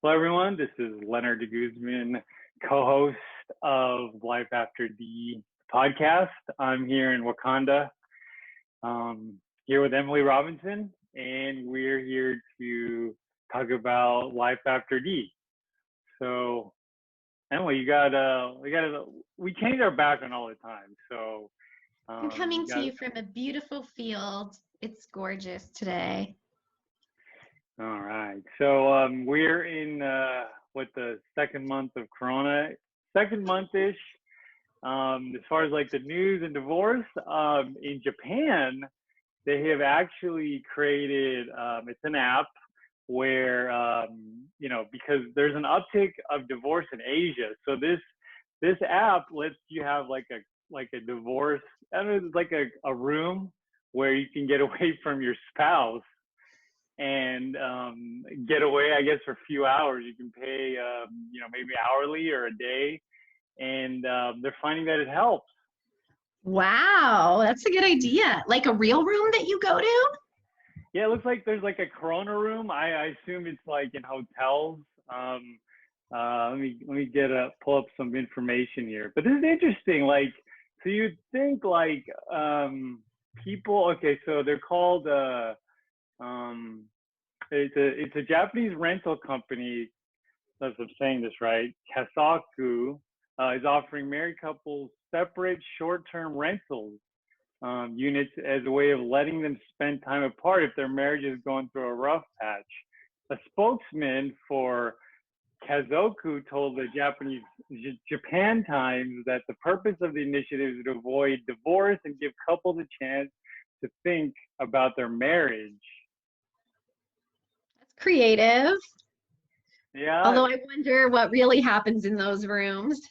Hello, everyone. This is Leonard de Guzman, co-host of Life After D podcast. I'm here in Wakanda, here with Emily Robinson, and we're here to talk about Life After D. So, Emily, we change our background all the time. So, I'm coming to you from a beautiful field. It's gorgeous today. All right. So we're in the second month of Corona, second month-ish. As far as like the news and divorce, in Japan, they have actually created it's an app where because there's an uptick of divorce in Asia. So this app lets you have like a divorce, and like a room where you can get away from your spouse and get away, I guess, for a few hours. You can pay, maybe hourly or a day, and they're finding that it helps. Wow, that's a good idea. Like a real room that you go to? Yeah, it looks like there's like a Corona room. I assume it's like in hotels. Let me pull up some information here. But this is interesting. Like, so you'd think like people. Okay, so they're called. It's a Japanese rental company. If I'm saying this right, Kasaku is offering married couples separate short-term rentals units as a way of letting them spend time apart if their marriage is going through a rough patch. A spokesman for Kazoku told the Japanese Japan Times that the purpose of the initiative is to avoid divorce and give couples a chance to think about their marriage. Creative. Yeah. Although I wonder what really happens in those rooms.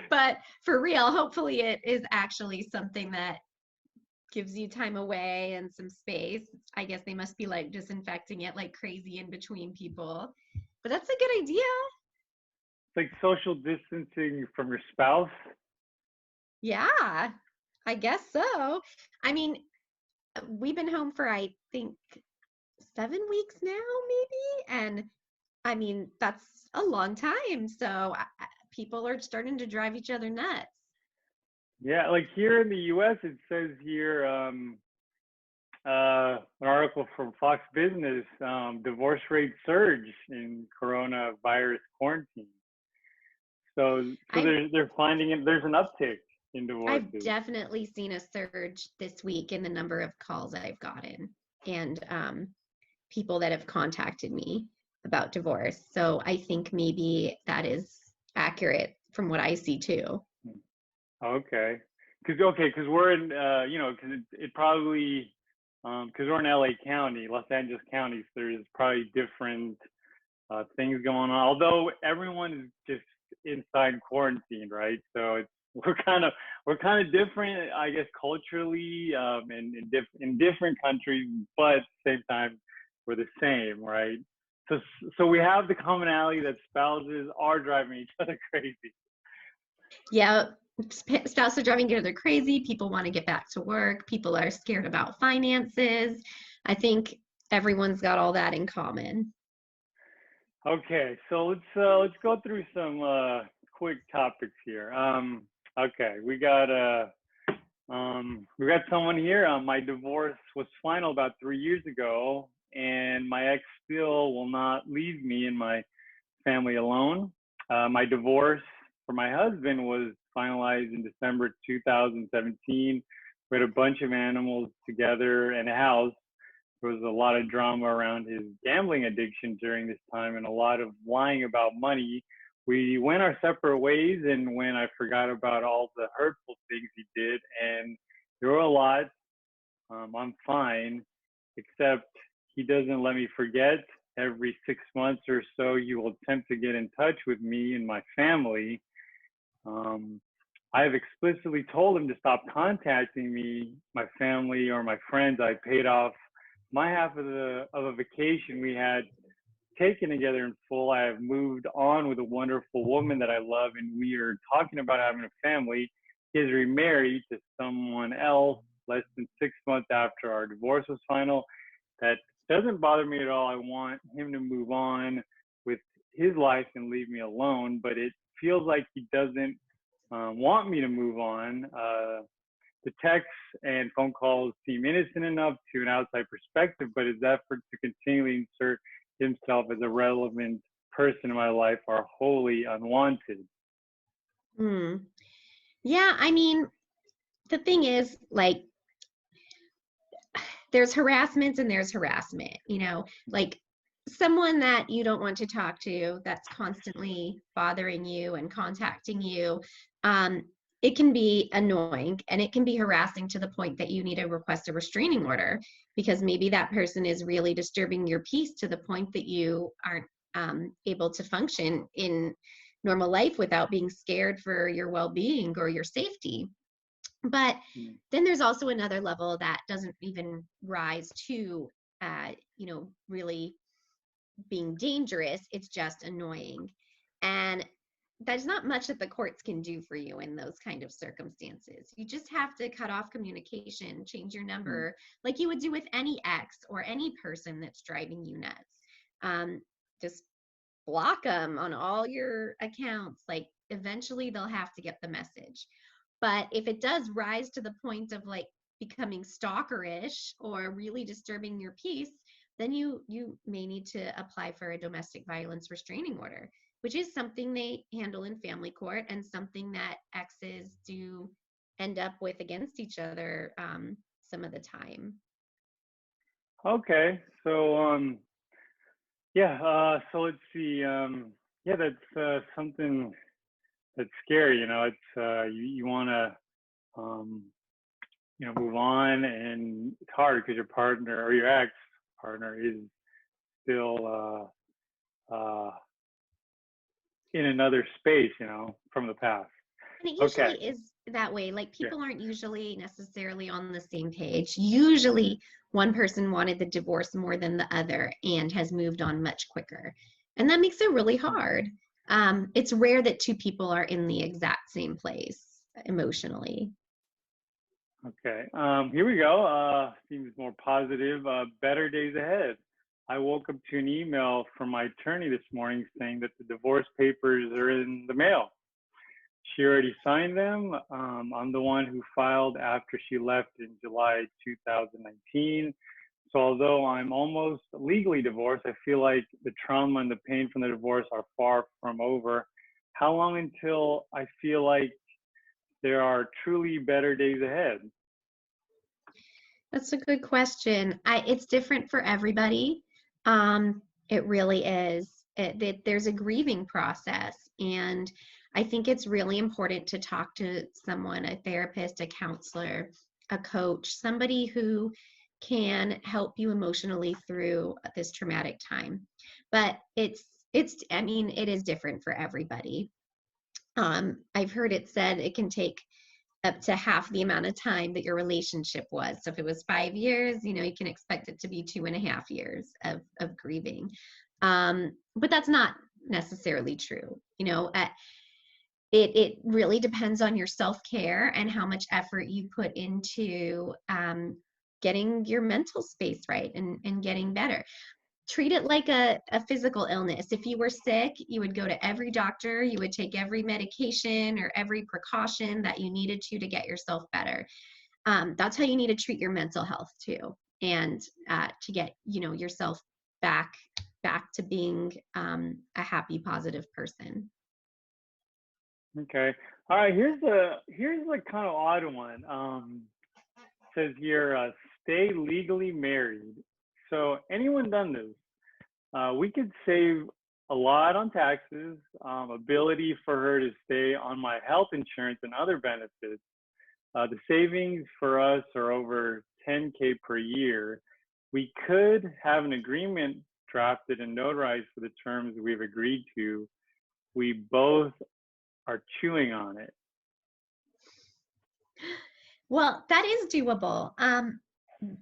But for real, hopefully it is actually something that gives you time away and some space. I guess they must be like disinfecting it like crazy in between people. But that's a good idea. It's like social distancing from your spouse. Yeah, I guess so. I mean, we've been home for, I think, 7 weeks now, maybe. And I mean, that's a long time. So people are starting to drive each other nuts. Yeah, like here in the U.S., it says here, an article from Fox Business, divorce rate surge in coronavirus quarantine. So they're finding it. There's an uptick in divorces. I've definitely seen a surge this week in the number of calls I've gotten and people that have contacted me about divorce. So I think maybe that is accurate from what I see too. Okay. Because we're in, because it probably, because we're in LA County, Los Angeles County, so there's probably different things going on. Although everyone is just inside quarantine, right? So we're kind of different, I guess, culturally, in different countries, but at the same time, we're the same, right? So we have the commonality that spouses are driving each other crazy. Yeah, spouses are driving each other crazy. People want to get back to work. People are scared about finances. I think everyone's got all that in common. Okay, so let's go through some quick topics here. Okay, we got someone here. My divorce was final about 3 years ago, and my ex still will not leave me and my family alone. My divorce for my husband was finalized in December 2017. We had a bunch of animals together and a house. There was a lot of drama around his gambling addiction during this time and a lot of lying about money. We went our separate ways, and when I forgot about all the hurtful things he did, and there were a lot, I'm fine, except he doesn't let me forget. Every 6 months or so, he will attempt to get in touch with me and my family. I have explicitly told him to stop contacting me, my family, or my friends. I paid off my half of a vacation we had taken together in full. I have moved on with a wonderful woman that I love, and we are talking about having a family. He is remarried to someone else less than 6 months after our divorce was final. That doesn't bother me at all. I want him to move on with his life and leave me alone, but it feels like he doesn't want me to move on. The texts and phone calls seem innocent enough to an outside perspective, but his efforts to continually insert himself as a relevant person in my life are wholly unwanted. Hmm. Yeah, I mean, the thing is, like, there's harassment and there's harassment, like someone that you don't want to talk to that's constantly bothering you and contacting you. It can be annoying and it can be harassing to the point that you need to request a restraining order because maybe that person is really disturbing your peace to the point that you aren't able to function in normal life without being scared for your well-being or your safety. But then there's also another level that doesn't even rise to, really being dangerous. It's just annoying. And there's not much that the courts can do for you in those kind of circumstances. You just have to cut off communication, change your number, like you would do with any ex or any person that's driving you nuts. Just block them on all your accounts. Like eventually they'll have to get the message. But if it does rise to the point of like becoming stalkerish or really disturbing your peace, then you may need to apply for a domestic violence restraining order, which is something they handle in family court and something that exes do end up with against each other some of the time. Okay, so so let's see. That's something that's scary. It's you want to move on, and it's hard because your partner or your ex partner is still in another space, from the past. And it usually is that way. Like people aren't usually necessarily on the same page. Usually one person wanted the divorce more than the other and has moved on much quicker. And that makes it really hard. It's rare that two people are in the exact same place emotionally. Okay, here we go. Seems more positive. Better days ahead. I woke up to an email from my attorney this morning saying that the divorce papers are in the mail. She already signed them. I'm the one who filed after she left in July 2019. So although I'm almost legally divorced, I feel like the trauma and the pain from the divorce are far from over. How long until I feel like there are truly better days ahead? That's a good question. It's different for everybody. It really is. There's a grieving process, and I think it's really important to talk to someone, a therapist, a counselor, a coach, somebody who can help you emotionally through this traumatic time. But it is different for everybody. I've heard it said it can take up to half the amount of time that your relationship was. So if it was 5 years, you can expect it to be 2.5 years of grieving. But that's not necessarily true. It really depends on your self-care and how much effort you put into getting your mental space right and getting better. Treat it like a physical illness. If you were sick, you would go to every doctor, you would take every medication or every precaution that you needed to get yourself better. That's how you need to treat your mental health too, and to get yourself back to being a happy, positive person. Okay. All right. Here's the kind of odd one. It says here, stay legally married. So anyone done this? We could save a lot on taxes, ability for her to stay on my health insurance and other benefits. The savings for us are over 10K per year. We could have an agreement drafted and notarized for the terms we've agreed to. We both are chewing on it. Well, that is doable.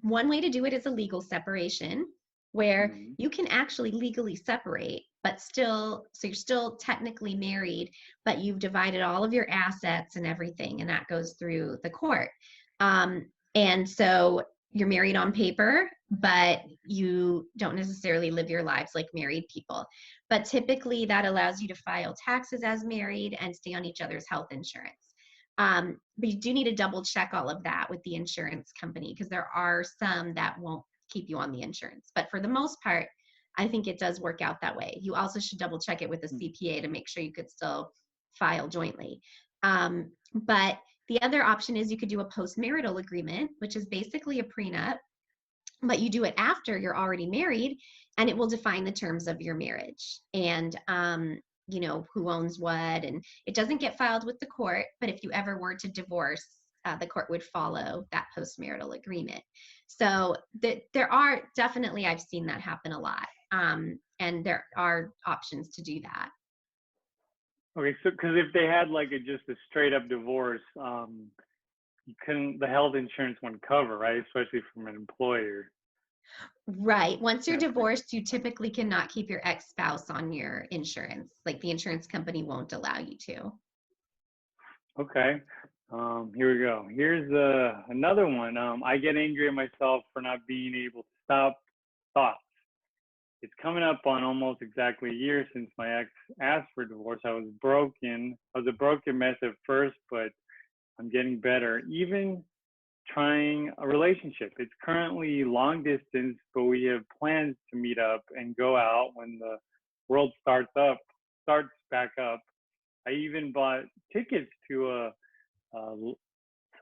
One way to do it is a legal separation, where you can actually legally separate, but so you're still technically married, but you've divided all of your assets and everything, and that goes through the court. And so you're married on paper, but you don't necessarily live your lives like married people. But typically, that allows you to file taxes as married and stay on each other's health insurance. But you do need to double check all of that with the insurance company, because there are some that won't keep you on the insurance. But for the most part, I think it does work out that way. You also should double check it with a CPA to make sure you could still file jointly. But the other option is you could do a post-marital agreement, which is basically a prenup, but you do it after you're already married, and it will define the terms of your marriage and who owns what, and it doesn't get filed with the court, but if you ever were to divorce, the court would follow that post-marital agreement. So there are definitely, I've seen that happen a lot, and there are options to do that. Okay, so because if they had like just a straight up divorce, you couldn't, the health insurance wouldn't cover, right? Especially from an employer. Right. Once you're Okay. divorced, you typically cannot keep your ex-spouse on your insurance. Like, the insurance company won't allow you to. Okay. Here we go. Here's another one. I get angry at myself for not being able to stop thoughts. It's coming up on almost exactly a year since my ex asked for divorce. I was broken. I was a broken mess at first, but I'm getting better. Even trying a relationship. It's currently long distance, but we have plans to meet up and go out when the world starts back up. I even bought tickets to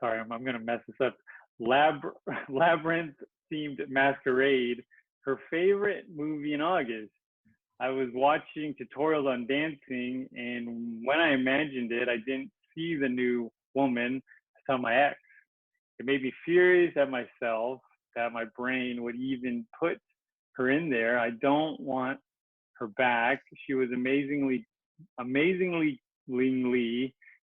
sorry, I'm gonna mess this up. Labyrinth themed masquerade, her favorite movie in August. I was watching tutorials on dancing, and when I imagined it, I didn't see the new woman. I saw my ex. It made me furious at myself that my brain would even put her in there. I don't want her back. She was amazingly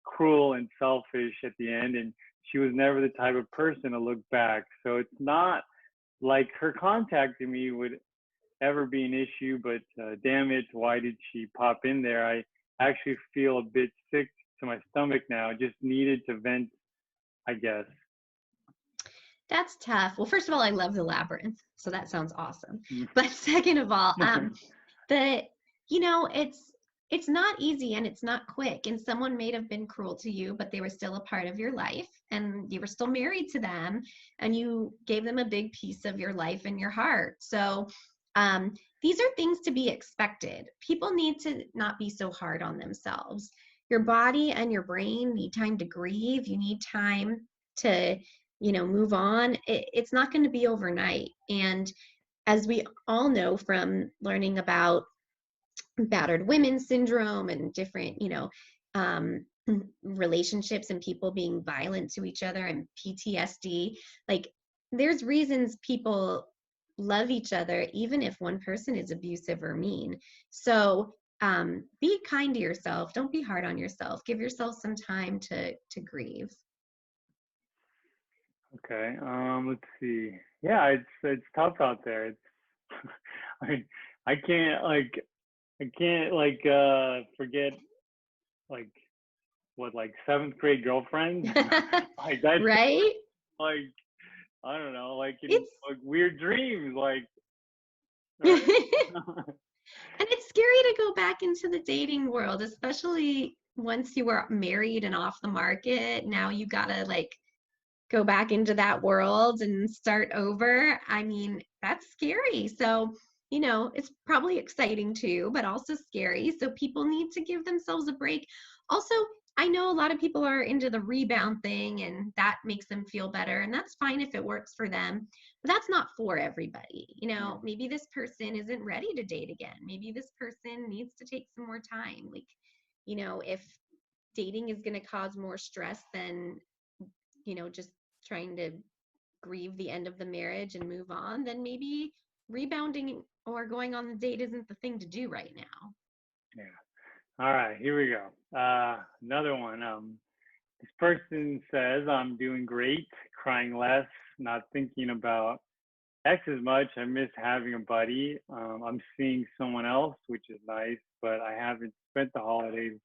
cruel and selfish at the end, and she was never the type of person to look back. So it's not like her contacting me would ever be an issue, but damn it, why did she pop in there? I actually feel a bit sick to my stomach now. Just needed to vent, I guess. That's tough. Well, first of all, I love the Labyrinth, so that sounds awesome. But second of all, the it's not easy and it's not quick, and someone may have been cruel to you, but they were still a part of your life, and you were still married to them, and you gave them a big piece of your life and your heart. So these are things to be expected. People need to not be so hard on themselves. Your body and your brain need time to grieve. You need time to move on. It's not going to be overnight. And as we all know from learning about battered women syndrome and different, um, relationships and people being violent to each other and PTSD, like, there's reasons people love each other, even if one person is abusive or mean. So be kind to yourself. Don't be hard on yourself. Give yourself some time to grieve. Okay. Let's see. Yeah, it's tough out there. It's I mean, I can't like forget like what, like seventh grade girlfriend. Like that's Right? like, I don't know, like in It's like weird dreams, like right? And it's scary to go back into the dating world, especially once you were married and off the market. Now you gotta like go back into that world and start over. I mean, that's scary. So, it's probably exciting too, but also scary. So people need to give themselves a break. Also, I know a lot of people are into the rebound thing and that makes them feel better. And that's fine if it works for them, but that's not for everybody. Maybe this person isn't ready to date again. Maybe this person needs to take some more time. Like, if dating is going to cause more stress than just trying to grieve the end of the marriage and move on, then maybe rebounding or going on the date isn't the thing to do right now. Yeah. All right, here we go. Another one. This person says, I'm doing great, crying less, not thinking about X as much. I miss having a buddy. I'm seeing someone else, which is nice, but I haven't spent the holidays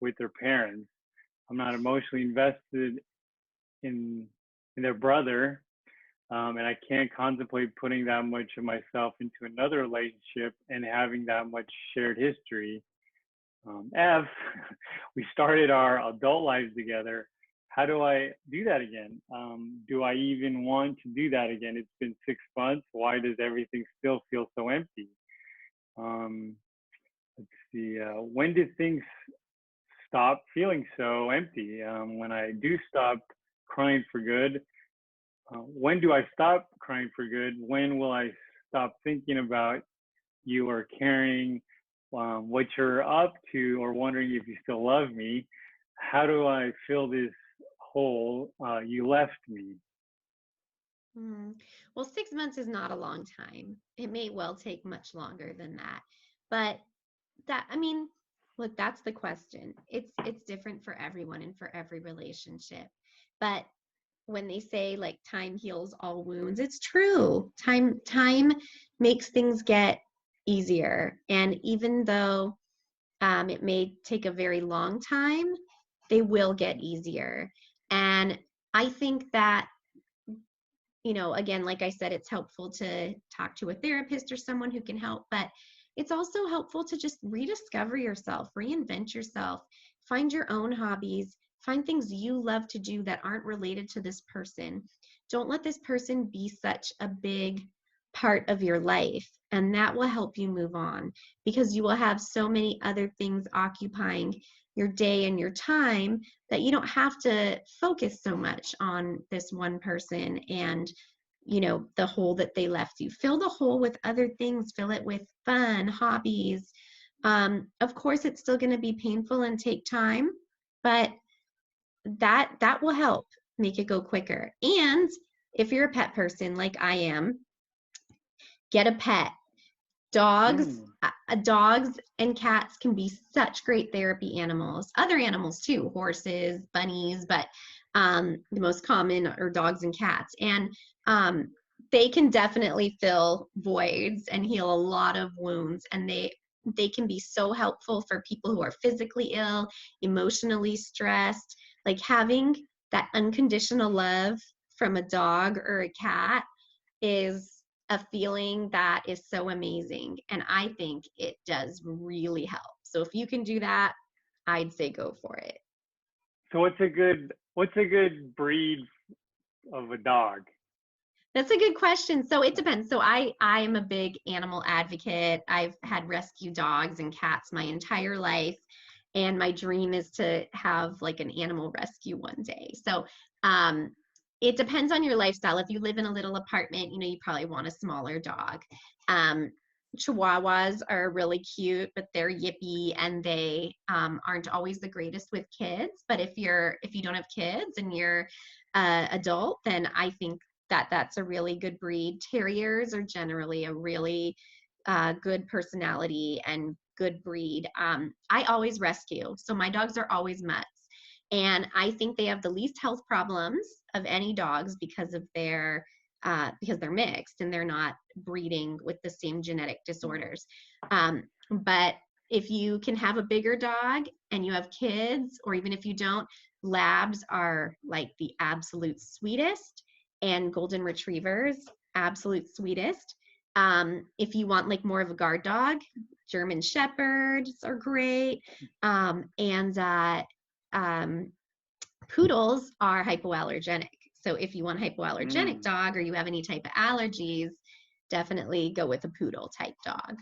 with their parents. I'm not emotionally invested in their brother. And I can't contemplate putting that much of myself into another relationship and having that much shared history. F, we started our adult lives together. How do I do that again? Do I even want to do that again? It's been 6 months. Why does everything still feel so empty? Um, let's see. When did things stop feeling so empty? When I do stop crying for good, when do I stop crying for good? When will I stop thinking about you or caring what you're up to or wondering if you still love me? How do I fill this hole you left me? Hmm. Well, 6 months is not a long time. It may well take much longer than that. But I mean, look, that's the question. It's different for everyone and for every relationship. But when they say like time heals all wounds, it's true. Time makes things get easier. And even though it may take a very long time, they will get easier. And I think that, again, like I said, it's helpful to talk to a therapist or someone who can help, but it's also helpful to just rediscover yourself, reinvent yourself, find your own hobbies, find things you love to do that aren't related to this person. Don't let this person be such a big part of your life, and that will help you move on because you will have so many other things occupying your day and your time that you don't have to focus so much on this one person and the hole that they left you. Fill the hole with other things. Fill it with fun, hobbies. Of course, it's still going to be painful and take time, but that will help make it go quicker. And if you're a pet person like I am, get a pet. Dogs, Mm. dogs and cats can be such great therapy animals. Other animals too, horses, bunnies, but the most common are dogs and cats. And they can definitely fill voids and heal a lot of wounds. And they can be so helpful for people who are physically ill, emotionally stressed. Like having that unconditional love from a dog or a cat is a feeling that is so amazing. And I think it does really help. So if you can do that, I'd say go for it. So what's a good breed of a dog? That's a good question. So it depends. So I am a big animal advocate. I've had rescue dogs and cats my entire life. And my dream is to have like an animal rescue one day. So um it depends on your lifestyle. If you live in a little apartment, you probably want a smaller dog. Um Chihuahuas are really cute, but they're yippy and they aren't always the greatest with kids. But if you don't have kids and you're adult, then I think that's a really good breed. Terriers are generally a really good personality and good breed. I always rescue, so my dogs are always mutts. And I think they have the least health problems of any dogs because they're mixed and they're not breeding with the same genetic disorders. But if you can have a bigger dog and you have kids, or even if you don't, labs are like the absolute sweetest, and golden retrievers, absolute sweetest. If you want like more of a guard dog, German shepherds are great. And um, Poodles are hypoallergenic. So if you want a hypoallergenic Mm. dog or you have any type of allergies, definitely go with a poodle type dog.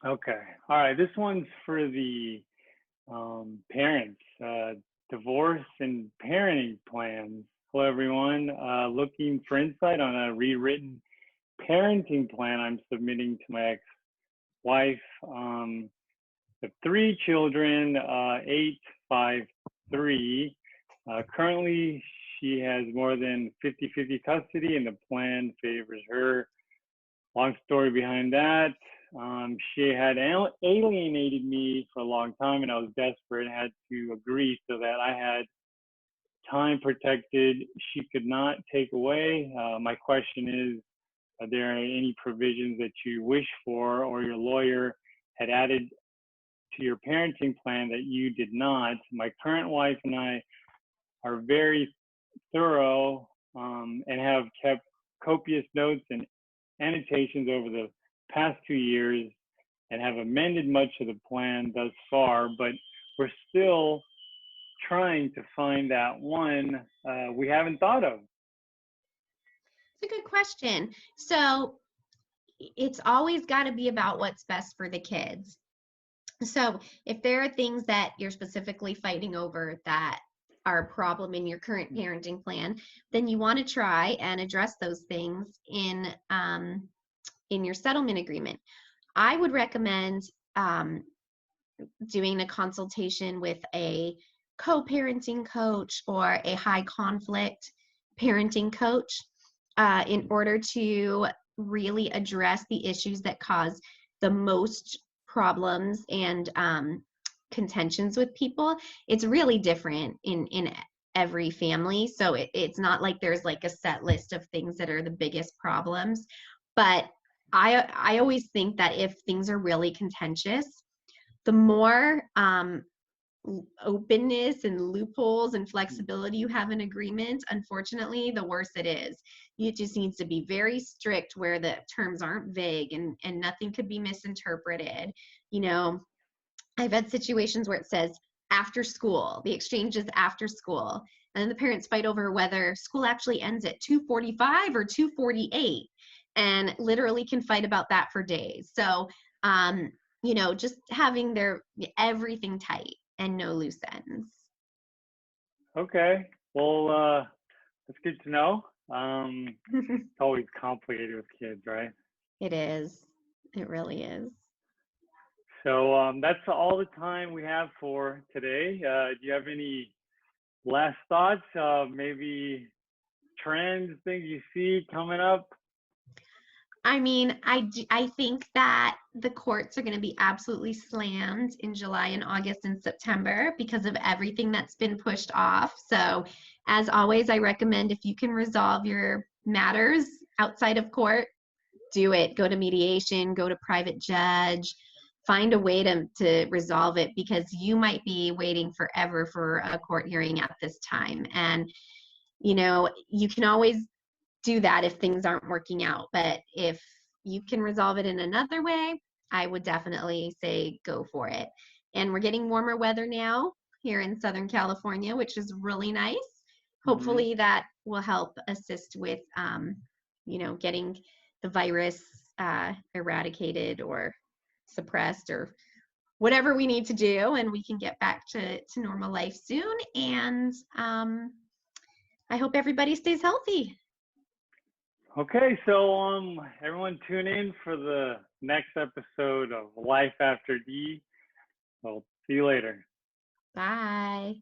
Okay. All right. This one's for the parents. Divorce and parenting plans. Hello, everyone. Looking for insight on a rewritten parenting plan I'm submitting to my ex-wife. I have 3 children, 8, 5, 3. Currently, she has more than 50-50 custody, and the plan favors her. Long story behind that. She had alienated me for a long time, and I was desperate. Had to agree so that I had time protected. She could not take away. My question is, are there any provisions that you wish for or your lawyer had added to your parenting plan that you did not? My current wife and I are very thorough and have kept copious notes and annotations over the past 2 years and have amended much of the plan thus far, but we're still trying to find that one we haven't thought of. It's a good question. So it's always got to be about what's best for the kids. So if there are things that you're specifically fighting over that are a problem in your current parenting plan, then you want to try and address those things in your settlement agreement. I would recommend doing a consultation with a co-parenting coach or a high conflict parenting coach in order to really address the issues that cause the most problems and contentions with people. It's really different in every family. So it's not like there's like a set list of things that are the biggest problems. But I always think that if things are really contentious, the more openness and loopholes and flexibility you have in agreement, unfortunately, the worse it is. It just needs to be very strict where the terms aren't vague and nothing could be misinterpreted. You know, I've had situations where it says after school, the exchange is after school, and then the parents fight over whether school actually ends at 2:45 or 2:48, and literally can fight about that for days. So, you know, just having everything tight and no loose ends. Okay, well, that's good to know. It's always complicated with kids, right? It is. It really is. So that's all the time we have for today. Do you have any last thoughts? Maybe trends, things you see coming up? I mean, I think that the courts are going to be absolutely slammed in July and August and September because of everything that's been pushed off. So, as always, I recommend if you can resolve your matters outside of court, do it. Go to mediation, go to private judge, find a way to resolve it because you might be waiting forever for a court hearing at this time. And, you know, you can always do that if things aren't working out. But if you can resolve it in another way, I would definitely say go for it. And we're getting warmer weather now here in Southern California, which is really nice. Hopefully that will help assist with, you know, getting the virus eradicated or suppressed or whatever we need to do, and we can get back to normal life soon. And I hope everybody stays healthy. Okay, so everyone tune in for the next episode of Life After D. Well, see you later. Bye.